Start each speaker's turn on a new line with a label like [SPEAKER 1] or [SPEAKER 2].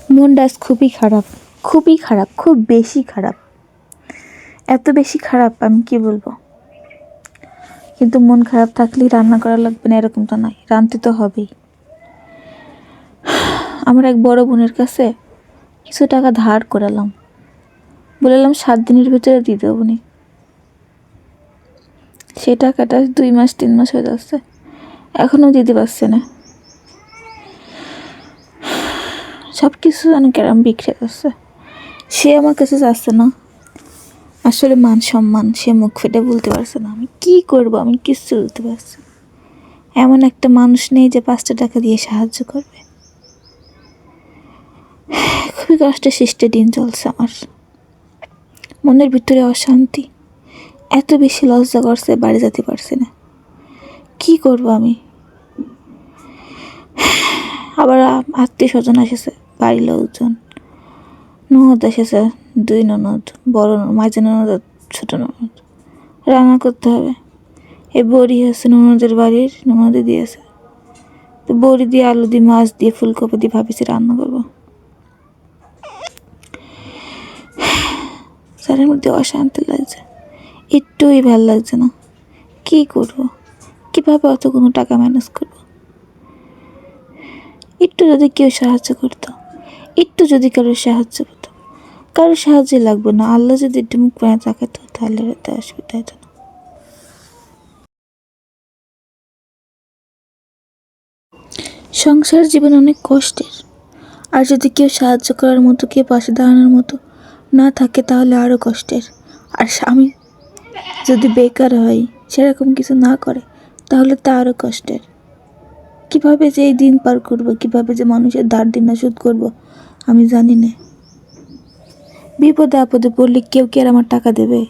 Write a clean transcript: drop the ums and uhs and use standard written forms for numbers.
[SPEAKER 1] মনটা আজ খুবই খারাপ, খুবই খারাপ, খুব বেশি খারাপ। এত বেশি খারাপ আমি কি বলবো। কিন্তু মন খারাপ থাকলেই রান্না করা লাগবে না এরকম তো নয়, রাঁধতে তো হবেই। আমার এক বড় বোনের কাছে কিছু টাকা ধার করালাম, বললাম 7 দিনের ভিতরে দিয়ে দেবো নি। সে টাকাটা 2 মাস 3 মাস হয়ে যাচ্ছে, এখনও দিতে পারছে না। সব কিছু যেন কেরম বিখরে যাচ্ছে। সে আমার কাছে যাচ্ছে না, আসলে মান সম্মান সে মুখ ফেটে বলতে পারছে না। আমি কি করব, আমি কিচ্ছু বলতে পারছি না। এমন একটা মানুষ নেই যে 5টা টাকা দিয়ে সাহায্য করবে। খুবই কষ্টে সৃষ্টে দিন চলছে আমার। মনের ভিতরে অশান্তি, এত বেশি লজ্জা করছে, বাড়ি যেতে পারছি না। কি করব আমি। আবার আত্মীয় স্বজন এসেছে, বাড়ির লোকজন, ননদ এসেছে, 2 ননদ, বড় মাঝে ননদ, ছোট ননদ। রান্না করতে হবে। এই বড়ি আছে ননদের বাড়ির, ননদে দিয়েছে, তো বড়ি দিয়ে আলু দিয়ে মাছ দিয়ে ফুলকপি দিয়ে ভাবিছি রান্না করবো। স্যারের মধ্যে অশান্তি লাগছে, একটুই ভাল লাগছে না। কি করব, কিভাবে অত কোনো টাকা ম্যানেজ করব। একটু যদি কেউ সাহায্য করতো, একটু যদি কারোর সাহায্য পেতো। কারোর সাহায্য লাগবে না, আল্লাহ যদি একটু মুখ পায়ে তাকাতো তাহলে হয়তো অসুবিধা হতো না। সংসার জীবন অনেক কষ্টের, আর যদি কেউ সাহায্য করার মতো, কেউ পাশে দাঁড়ানোর মতো না থাকে তাহলে আরও কষ্টের। আর স্বামী যদি বেকার হয়, সেরকম কিছু না করে, তাহলে তা আরও কষ্টের। কীভাবে যে এই দিন পার করব, কীভাবে যে মানুষের ধার দিন শোধ করব আমি জানি না। বিপদে আপদে পড়লে কেউ কি আর আমার টাকা দেবে?